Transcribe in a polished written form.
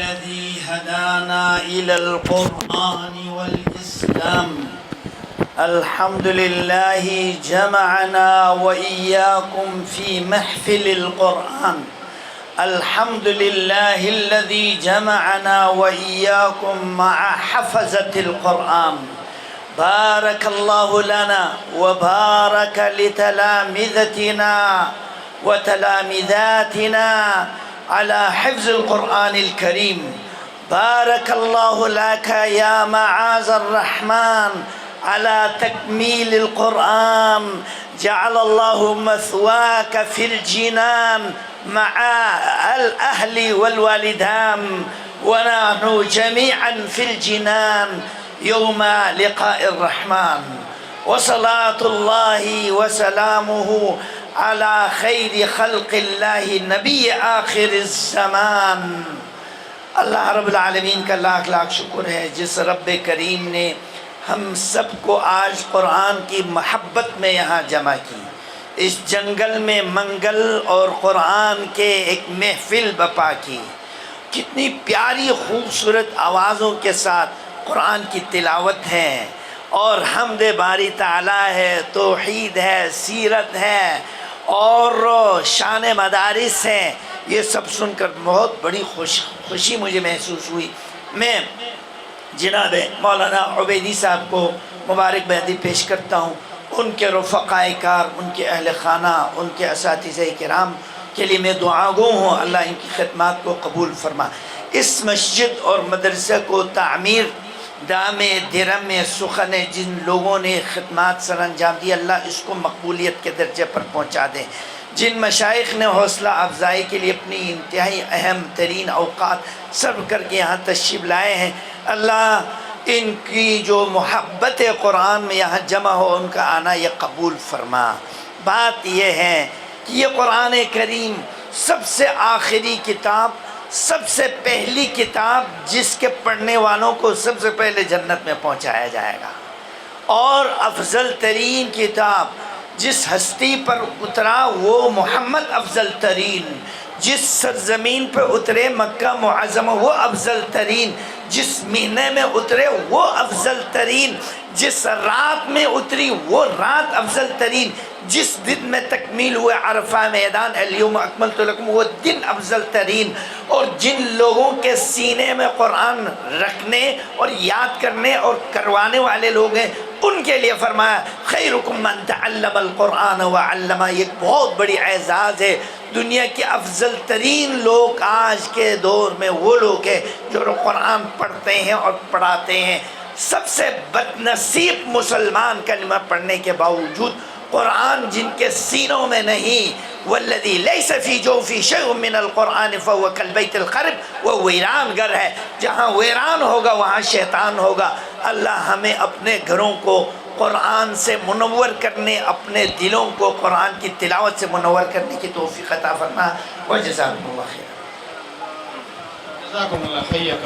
الذي هدانا إلى القرآن والإسلام. الحمد لله جمعنا وإياكم في محفل القرآن. الحمد لله الذي جمعنا وإياكم مع حفظة القرآن. بارك الله لنا وبارك لتلامذتنا وتلامذاتنا على حفظ القرآن الكريم. بارك الله لك يا معاذ الرحمن على تكميل القرآن. جعل الله مثواك في الجنان مع الأهل والوالدان، ونحن جميعا في الجنان يوم لقاء الرحمن. وصلاة الله وسلامه على خیر خلق اللہ نبی آخر الزمان. اللہ رب العالمین کا لاکھ لاکھ شکر ہے جس رب کریم نے ہم سب کو آج قرآن کی محبت میں یہاں جمع کی، اس جنگل میں منگل اور قرآن کے ایک محفل بپا کی. کتنی پیاری خوبصورت آوازوں کے ساتھ قرآن کی تلاوت ہے، اور حمد باری تعالیٰ ہے، توحید ہے، سیرت ہے اور شان مدارس ہیں. یہ سب سن کر بہت بڑی خوشی مجھے محسوس ہوئی. میں جناب مولانا عبیدی صاحب کو مبارکبادی پیش کرتا ہوں. ان کے رفقائے کار، ان کے اہل خانہ، ان کے اساتذہ کرام کے لیے میں دعا گو ہوں. اللہ ان کی خدمات کو قبول فرما. اس مسجد اور مدرسہ کو تعمیر دام درم سخن جن لوگوں نے خدمات سر انجام دی، اللہ اس کو مقبولیت کے درجے پر پہنچا دیں. جن مشائخ نے حوصلہ افزائی کے لیے اپنی انتہائی اہم ترین اوقات صرف کر کے یہاں تشریف لائے ہیں، اللہ ان کی جو محبت قرآن میں یہاں جمع ہو ان کا آنا یہ قبول فرما. بات یہ ہے کہ یہ قرآن کریم سب سے آخری کتاب، سب سے پہلی کتاب جس کے پڑھنے والوں کو سب سے پہلے جنت میں پہنچایا جائے گا، اور افضل ترین کتاب جس ہستی پر اترا وہ محمد افضل ترین، جس سرزمین پہ اترے مکہ معظمہ وہ افضل ترین، جس مہینے میں اترے وہ افضل ترین، جس رات میں اتری وہ رات افضل ترین، جس دن میں تکمیل ہوئے عرفہ میدان الیوم اکملت لکم وہ دن افضل ترین. اور جن لوگوں کے سینے میں قرآن رکھنے اور یاد کرنے اور کروانے والے لوگ ہیں ان کے لیے فرمایا خیرکم من تعلم القرآن وعلمہ. یہ بہت بڑی اعزاز ہے. دنیا کے افضل ترین لوگ آج کے دور میں وہ لوگ ہیں جو قرآن پڑھتے ہیں اور پڑھاتے ہیں. سب سے بد نصیب مسلمان کلمہ پڑھنے کے باوجود قرآن جن کے سینوں میں نہیں، والذی لیس فی جوفی شیء من القرآن فهو کالبیت الخرب، وہ ویران گھر ہے. جہاں ویران ہوگا وہاں شیطان ہوگا. اللہ ہمیں اپنے گھروں کو قرآن سے منور کرنے، اپنے دلوں کو قرآن کی تلاوت سے منور کرنے کی توفیق عطا فرما. وجزاکم اللہ خیر.